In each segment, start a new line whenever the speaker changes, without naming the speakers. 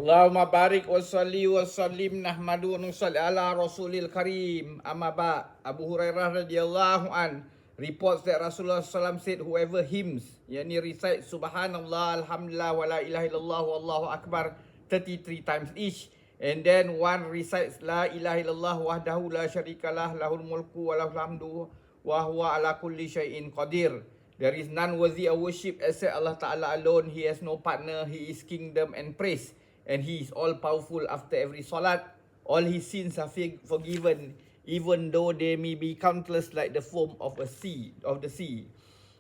Allahumma barik wa salli wa sallim nahmadu wa nusalli ala rasulil karim. Amma ba, Abu Hurairah radhiyallahu an reports that Rasulullah SAW said, whoever hymns, yani recite subhanallah, alhamdulillah, wa la ilaha illallah, wallahu akbar 33 times each, and then one recites la ilaha illallah wahdahu la syarikalah lahul mulku wa lahul hamdu wa huwa ala kulli syai'in qadir. There is none worthy of worship except Allah Ta'ala alone. He has no partner. He is kingdom and praise. And He is all powerful after every salat. All His sins are forgiven, even though they may be countless like the foam of the sea.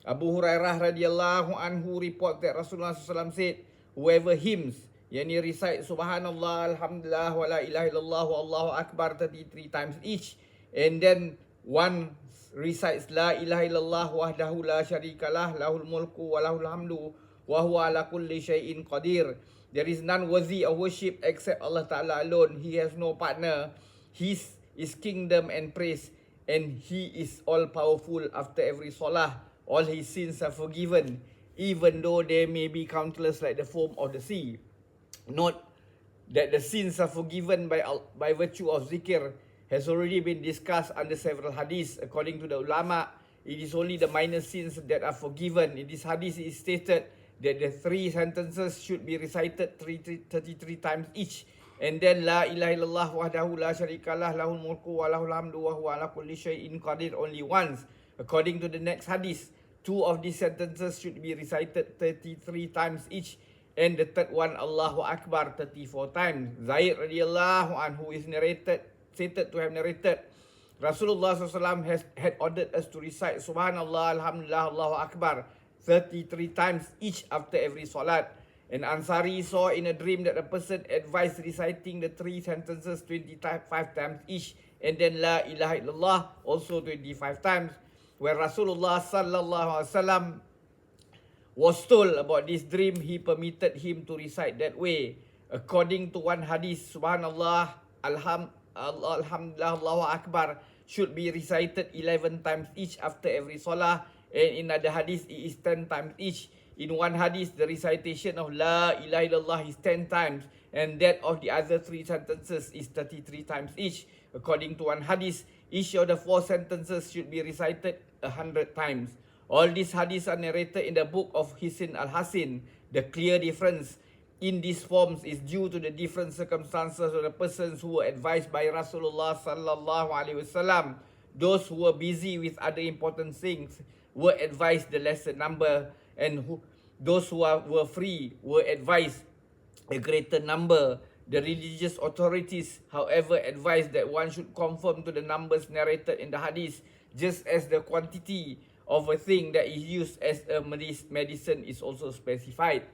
Abu Hurairah radhiyallahu anhu report that Rasulullah SAW said, whoever hymns, yani recite subhanallah, alhamdulillah, wa la ilaha illallah, wallahu akbar 33 times each, and then one recites la ilaha illallah wahdahu la syarikalah lahul mulku wa lahul hamdu wa huwa ala kulli syai'in qadir. There is none worthy of worship except Allah Ta'ala alone. He has no partner. His is kingdom and praise, and He is all powerful after every salah. All His sins are forgiven, even though they may be countless like the foam of the sea. Note that the sins are forgiven by virtue of zikr has already been discussed under several hadiths. According to the ulama, it is only the minor sins that are forgiven. In this hadith it is stated that the three sentences should be recited 33 times each, and then la ilaha illallah wahdahu la syarikalah lahul mulku wa lahul hamdu wa huwa ala kulli syai'in qadir only once. According to the next hadith, two of these sentences should be recited 33 times each, and the third one Allahu Akbar 34 times. Zaid radhiyallahu anhu is stated to have narrated, Rasulullah SAW had ordered us to recite subhanallah, alhamdulillah, Allahu Akbar 33 times each after every salat. And Ansari saw in a dream that a person advised reciting the three sentences 25 times each, and then la ilaha illallah also 25 times. When Rasulullah sallallahu alaihi wasallam was told about this dream, he permitted him to recite that way. According to one hadith, subhanallah, alhamdulillah, Allahu Akbar should be recited 11 times each after every salah, and in other hadith it is 10 times each. In one hadith, the recitation of la ilaha illallah is 10 times, and that of the other three sentences is 33 times each. According to one hadith, each of the four sentences should be recited 100 times. All these hadiths are narrated in the book of Hisin al-Hasin. The clear difference in these forms is due to the different circumstances of the persons who were advised by Rasulullah sallallahu alaihi wasallam. Those who were busy with other important things were advised the lesser number, and those who were free were advised a greater number. The religious authorities, however, advised that one should conform to the numbers narrated in the hadith, just as the quantity of a thing that is used as a medicine is also specified.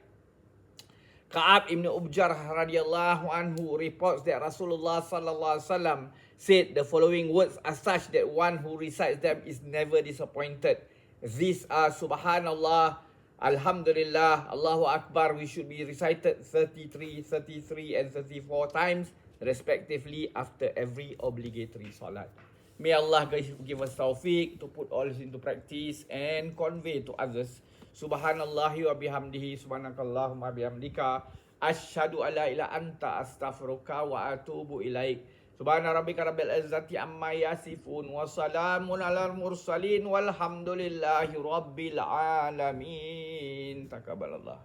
Ka'ab ibn Ubjar radhiyallahu anhu reports that Rasulullah sallallahu alaihi wasallam said the following words are such that one who recites them is never disappointed. These are subhanallah, alhamdulillah, Allahu Akbar, we should be recited 33, 33 and 34 times respectively after every obligatory salat. May Allah give us tawfiq to put all this into practice and convey to others. Subhanallahi wa bihamdihi, subhanakallahumma bihamdika, asyhadu alla ilaha anta astaghfiruka wa atubu ilaik. Subhana rabbika rabbil izzati amma yasifun wa salamun alal mursalin walhamdulillahi rabbil alamin. Taqabbalallah.